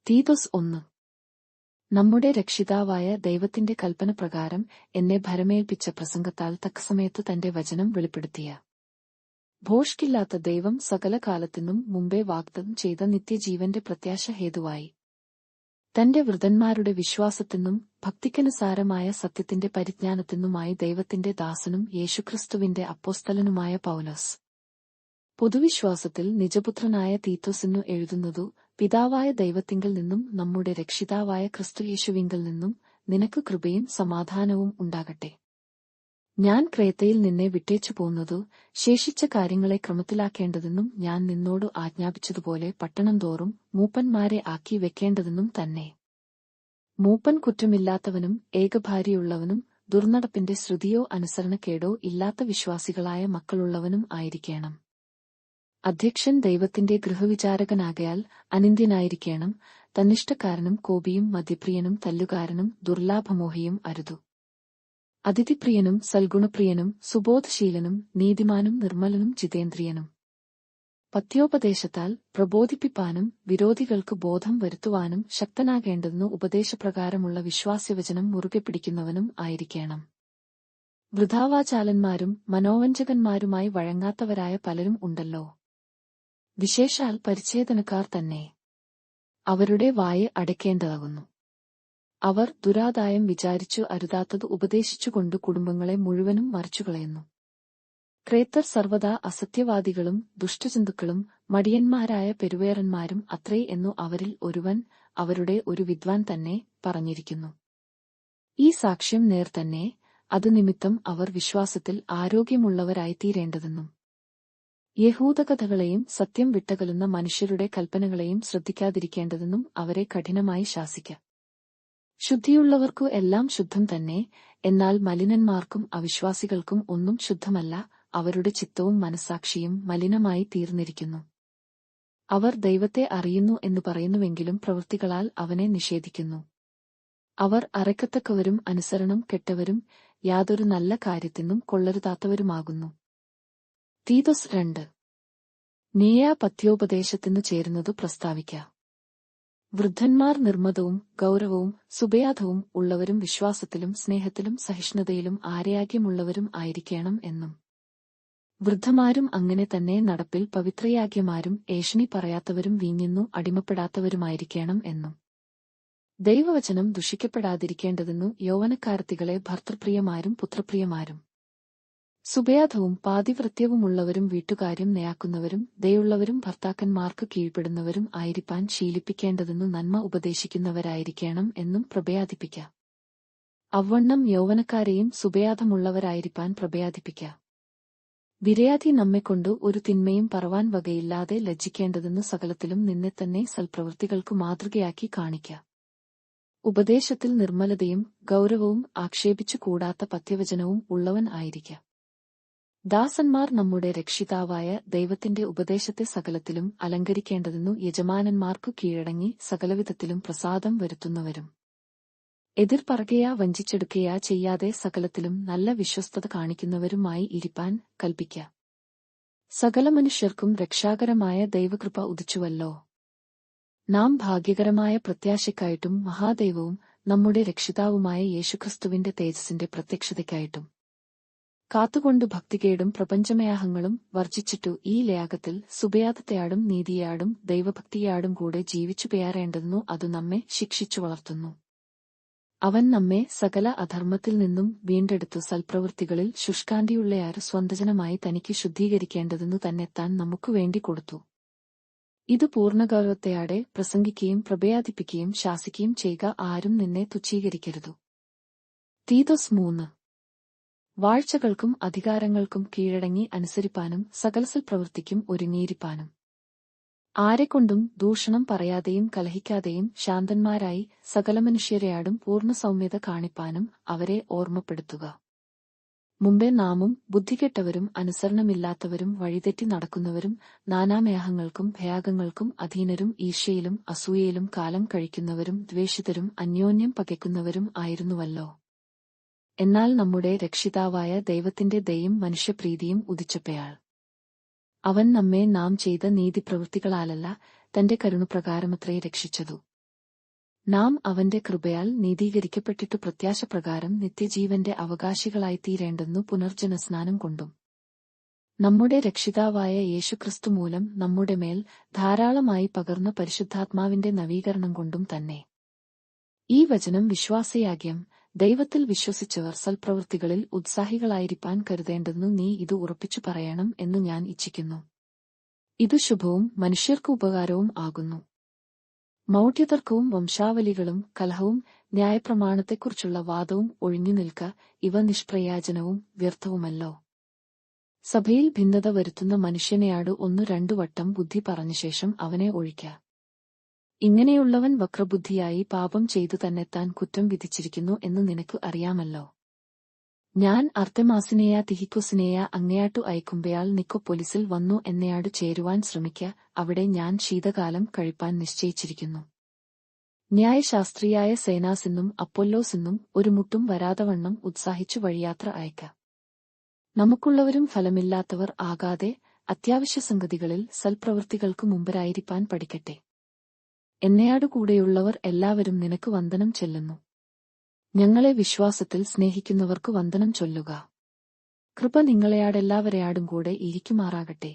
തീത്തോസ് 1. നമ്മുടെ രക്ഷിതാവായ ദൈവത്തിന്റെ കൽപ്പന പ്രകാരം എന്നെ ഭരമേൽപ്പിച്ച പ്രസംഗത്താൽ തക്കസമയത്ത് തന്റെ വചനം വെളിപ്പെടുത്തിയ ഭോഷ്കില്ലാത്ത ദൈവം സകല കാലത്തിനും മുമ്പേ വാഗ്ദത്തം ചെയ്ത നിത്യജീവന്റെ പ്രത്യാശ ഹേതുവായി തന്റെ വൃതന്മാരുടെ വിശ്വാസത്തിനും ഭക്തിക്കനുസാരമായ സത്യത്തിന്റെ പരിജ്ഞാനത്തിനുമായി ദൈവത്തിന്റെ ദാസനും യേശുക്രിസ്തുവിന്റെ അപ്പോസ്തലനുമായ പൗലോസ് പൊതുവിശ്വാസത്തിൽ നിജപുത്രനായ തീത്തോസിനു എഴുതുന്നതു, പിതാവായ ദൈവത്തിങ്കൽ നിന്നും നമ്മുടെ രക്ഷിതാവായ ക്രിസ്തുയേശുവിങ്കൽ നിന്നും നിനക്ക് കൃപയും സമാധാനവും ഉണ്ടാകട്ടെ. ഞാൻ ക്രേത്തയിൽ നിന്നെ വിട്ടേച്ചു പോന്നതു ശേഷിച്ച കാര്യങ്ങളെ ക്രമത്തിലാക്കേണ്ടതെന്നും ഞാൻ നിന്നോട് ആജ്ഞാപിച്ചതുപോലെ പട്ടണം തോറും മൂപ്പന്മാരെ ആക്കി വെക്കേണ്ടതെന്നും തന്നെ. മൂപ്പൻ കുറ്റമില്ലാത്തവനും ഏകഭാര്യയുള്ളവനും ദുർനടപ്പിന്റെ ശ്രുതിയോ അനുസരണക്കേടോ ഇല്ലാത്ത വിശ്വാസികളായ മക്കളുള്ളവനും ആയിരിക്കണം. അധ്യക്ഷൻ ദൈവത്തിന്റെ ഗൃഹവിചാരകനാകയാൽ അനിന്ദ്യനായിരിക്കണം. തന്നിഷ്ടക്കാരനും കോപിയും മദ്യപ്രിയനും തല്ലുകാരനും ദുർലാഭമോഹിയും അരുതു. അതിഥിപ്രിയനും സൽഗുണപ്രിയനും സുബോധശീലനും നീതിമാനും നിർമ്മലനും ജിതേന്ദ്രിയനും പത്യോപദേശത്താൽ പ്രബോധിപ്പിപ്പാനും വിരോധികൾക്ക് ബോധം വരുത്തുവാനും ശക്തനാകേണ്ടതിനു ഉപദേശപ്രകാരമുള്ള വിശ്വാസ്യവചനം മുറുകെ പിടിക്കുന്നവനും ആയിരിക്കണം. വൃഥാവാചാലന്മാരും മനോവഞ്ചകന്മാരുമായി വഴങ്ങാത്തവരായ പലരും ഉണ്ടല്ലോ, വിശേഷാൽ പരിച്ഛേദനക്കാർ തന്നെ. അവരുടെ വായ് അടയ്ക്കേണ്ടതാകുന്നു. അവർ ദുരാദായം വിചാരിച്ചു അരുതാത്തത് ഉപദേശിച്ചുകൊണ്ട് കുടുംബങ്ങളെ മുഴുവനും മറിച്ചുകളയുന്നു. ക്രേത്തർ സർവദാ അസത്യവാദികളും ദുഷ്ടചിന്തുക്കളും മടിയന്മാരായ പെരുവേറന്മാരും അത്രേ എന്നു അവരിൽ ഒരുവൻ, അവരുടെ ഒരു വിദ്വാൻ തന്നെ പറഞ്ഞിരിക്കുന്നു. ഈ സാക്ഷ്യം നേർ തന്നെ. അത് നിമിത്തം അവർ വിശ്വാസത്തിൽ ആരോഗ്യമുള്ളവരായിത്തീരേണ്ടതെന്നും യഹൂദകഥകളെയും സത്യം വിട്ടകലുന്ന മനുഷ്യരുടെ കൽപ്പനകളെയും ശ്രദ്ധിക്കാതിരിക്കേണ്ടതെന്നും അവരെ കഠിനമായി ശാസിക്ക. ശുദ്ധിയുള്ളവർക്കു എല്ലാം ശുദ്ധം തന്നെ, എന്നാൽ മലിനന്മാർക്കും അവിശ്വാസികൾക്കും ഒന്നും ശുദ്ധമല്ല. അവരുടെ ചിത്തവും മനസ്സാക്ഷിയും മലിനമായി തീർന്നിരിക്കുന്നു. അവർ ദൈവത്തെ അറിയുന്നു എന്നു പറയുന്നുവെങ്കിലും പ്രവൃത്തികളാൽ അവനെ നിഷേധിക്കുന്നു. അവർ അറയ്ക്കത്തക്കവരും അനുസരണം കെട്ടവരും യാതൊരു നല്ല കാര്യത്തിനും കൊള്ളരുതാത്തവരുമാകുന്നു. തീത്തോസ് 2. നീയാ പത്യോപദേശത്തിനു ചേരുന്നതു പ്രസ്താവിക്ക. വൃദ്ധന്മാർ നിർമ്മതവും ഗൗരവവും സുബയാധവും ഉള്ളവരും വിശ്വാസത്തിലും സ്നേഹത്തിലും സഹിഷ്ണുതയിലും ആരയാഗ്യമുള്ളവരും ആയിരിക്കണം എന്നും, വൃദ്ധമാരും അങ്ങനെ തന്നെ നടപ്പിൽ പവിത്രയാഗ്യമാരും ഏഷണി പറയാത്തവരും വീഞ്ഞിന്നു അടിമപ്പെടാത്തവരുമായിരിക്കണം എന്നും, ദൈവവചനം ദുഷിക്കപ്പെടാതിരിക്കേണ്ടതെന്നു യൗവനക്കാരത്തികളെ ഭർത്തൃപ്രിയമാരും പുത്രപ്രിയമാരും സുബയാധവും പാതിവൃത്യവുമുള്ളവരും വീട്ടുകാര്യം നയാക്കുന്നവരും ദയുള്ളവരും ഭർത്താക്കന്മാർക്ക് കീഴ്പ്പെടുന്നവരും ആയിരിക്കാൻ ശീലിപ്പിക്കേണ്ടതെന്നു നന്മ ഉപദേശിക്കുന്നവരായിരിക്കണം എന്നും പ്രഭയാദിപ്പിക്ക. അവണ്ണം യൗവനക്കാരെയും സുബയാധമുള്ളവരായിരിക്കാൻ പ്രഭയാദിപ്പിക്ക. വിരയാധി നമ്മെക്കൊണ്ടു ഒരു തിന്മയും പറവാൻ വകയില്ലാതെ ലജ്ജിക്കേണ്ടതെന്നു സകലത്തിലും നിന്നെത്തന്നെ സൽപ്രവൃത്തികൾക്കു മാതൃകയാക്കി കാണിക്ക. ഉപദേശത്തിൽ നിർമ്മലതയും ഗൗരവവും ആക്ഷേപിച്ചു കൂടാത്ത പഥ്യവചനവും ഉള്ളവൻ ആയിരിക്ക. ദാസന്മാർ നമ്മുടെ രക്ഷിതാവായ ദൈവത്തിന്റെ ഉപദേശത്തെ സകലത്തിലും അലങ്കരിക്കേണ്ടതെന്നു യജമാനന്മാർക്കു കീഴടങ്ങി സകലവിധത്തിലും പ്രസാദം വരുത്തുന്നവരും എതിർപറകയാ വഞ്ചിച്ചെടുക്കയാ ചെയ്യാതെ സകലത്തിലും നല്ല വിശ്വസ്തത കാണിക്കുന്നവരുമായി ഇരിപ്പാൻ കൽപ്പിക്ക. സകല മനുഷ്യർക്കും രക്ഷാകരമായ ദൈവകൃപ ഉദിച്ചുവല്ലോ. നാം ഭാഗ്യകരമായ പ്രത്യാശയ്ക്കായിട്ടും മഹാദൈവവും നമ്മുടെ രക്ഷിതാവുമായ യേശുക്രിസ്തുവിന്റെ തേജസ്സിന്റെ പ്രത്യക്ഷതയ്ക്കായിട്ടും കാത്തുകൊണ്ട് ഭക്തികേടും പ്രപഞ്ചമയാഹങ്ങളും വർജിച്ചിട്ടു ഈ ലയാഗത്തിൽ സുബയാദത്തെയാടും നീതിയാടും ദൈവഭക്തിയാടും കൂടെ ജീവിച്ചു പേയാറേണ്ടതെന്നു അതു നമ്മെ ശിക്ഷിച്ചു വളർത്തുന്നു. അവൻ നമ്മെ സകല അധർമ്മത്തിൽ നിന്നും വീണ്ടെടുത്തു സൽപ്രവൃത്തികളിൽ ശുഷ്കാന്തിയുള്ളയാർ സ്വന്തജനമായി തനിക്ക് ശുദ്ധീകരിക്കേണ്ടതെന്നു തന്നെത്താൻ നമുക്കു വേണ്ടി കൊടുത്തു. ഇത് പൂർണ്ണഗൗരവത്തെയാടെ പ്രസംഗിക്കുകയും പ്രഭയാദിപ്പിക്കുകയും ശാസിക്കുകയും ചെയ്യുക. ആരും നിന്നെ തുച്ഛീകരിക്കരുതു. തീത്തോസ് 3. വാഴ്ചകൾക്കും അധികാരങ്ങൾക്കും കീഴടങ്ങി അനുസരിപ്പാനും സകലസൽ പ്രവൃത്തിക്കും ഒരുങ്ങിയിരിപ്പാനും ആരെക്കൊണ്ടും ദൂഷണം പറയാതെയും കലഹിക്കാതെയും ശാന്തന്മാരായി സകല മനുഷ്യരെയാടും പൂർണ്ണ സൗമ്യത കാണിപ്പാനും അവരെ ഓർമ്മപ്പെടുത്തുക. മുമ്പേ നാമും ബുദ്ധികെട്ടവരും അനുസരണമില്ലാത്തവരും വഴിതെറ്റി നടക്കുന്നവരും നാനാമേഹങ്ങൾക്കും ഭയാഗങ്ങൾക്കും അധീനരും ഈർഷ്യയിലും അസൂയയിലും കാലം കഴിക്കുന്നവരും ദ്വേഷിതരും അന്യോന്യം പകയ്ക്കുന്നവരും ആയിരുന്നുവല്ലോ. എന്നാൽ നമ്മുടെ രക്ഷിതാവായ ദൈവത്തിന്റെ ദയയും മനുഷ്യപ്രീതിയും ഉദിച്ചപ്പയാൾ അവൻ നമ്മെ നാം ചെയ്ത നീതിപ്രവൃത്തികളാലല്ല തന്റെ കരുണപ്രകാരമത്രേ രക്ഷിച്ചതു. നാം അവന്റെ കൃപയാൽ നീതീകരിക്കപ്പെട്ടിട്ടു പ്രത്യാശപ്രകാരം നിത്യജീവന്റെ അവകാശികളായിത്തീരേണ്ടെന്നു പുനർജനസ്നാനം കൊണ്ടും നമ്മുടെ രക്ഷിതാവായ യേശുക്രിസ്തു മൂലം നമ്മുടെ മേൽ ധാരാളമായി പകർന്ന പരിശുദ്ധാത്മാവിന്റെ നവീകരണം കൊണ്ടും തന്നെ. ഈ വചനം വിശ്വാസയാഗ്യം. ദൈവത്തിൽ വിശ്വസിച്ചവർ സൽപ്രവൃത്തികളിൽ ഉത്സാഹികളായിരിക്കാൻ കരുതേണ്ടെന്നു നീ ഇത് ഉറപ്പിച്ചു പറയണം എന്നു ഞാൻ ഇച്ഛിക്കുന്നു. ഇതു ശുഭവും മനുഷ്യർക്കു ഉപകാരവും ആകുന്നു. മൗഢ്യതർക്കവും വംശാവലികളും കലഹവും ന്യായപ്രമാണത്തെക്കുറിച്ചുള്ള വാദവും ഒഴിഞ്ഞുനിൽക്ക, ഇവ നിഷ്പ്രയോജനവും വ്യർത്ഥവുമല്ലോ. സഭയിൽ ഭിന്നത വരുത്തുന്ന മനുഷ്യനെയാട് 1-2 വട്ടം ബുദ്ധി പറഞ്ഞശേഷം അവനെ ഒഴിക്ക. ഇങ്ങനെയുള്ളവൻ വക്രബുദ്ധിയായി പാപം ചെയ്തു തന്നെത്താൻ കുറ്റം വിധിച്ചിരിക്കുന്നു എന്ന് നിനക്ക് അറിയാമല്ലോ. ഞാൻ അർത്തെമാസിനെയാ തിഹിക്കൊസിനെയാ അങ്ങയാട്ടു അയക്കുമ്പയാൾ നിക്കൊപ്പൊലിസിൽ വന്നു എന്നെയാടു ചേരുവാൻ ശ്രമിക്ക. അവിടെ ഞാൻ ശീതകാലം കഴിപ്പാൻ നിശ്ചയിച്ചിരിക്കുന്നു. ന്യായശാസ്ത്രിയായ സേനാസിന്നും അപ്പൊല്ലോസിന്നും ഒരു മുട്ടും വരാതവണ്ണം ഉത്സാഹിച്ചു വഴിയാത്ര അയക്ക. നമുക്കുള്ളവരും ഫലമില്ലാത്തവർ ആകാതെ അത്യാവശ്യ സംഗതികളിൽ സൽപ്രവൃത്തികൾക്കു മുമ്പരായിരിക്കാൻ പഠിക്കട്ടെ. എന്നെയാടു കൂടെയുള്ളവർ എല്ലാവരും നിനക്ക് വന്ദനം ചെല്ലുന്നു. ഞങ്ങളെ വിശ്വാസത്തിൽ സ്നേഹിക്കുന്നവർക്കു വന്ദനം ചൊല്ലുക. കൃപ നിങ്ങളെയാടെല്ലാവരെയാടും കൂടെ ഇരിക്കുമാറാകട്ടെ.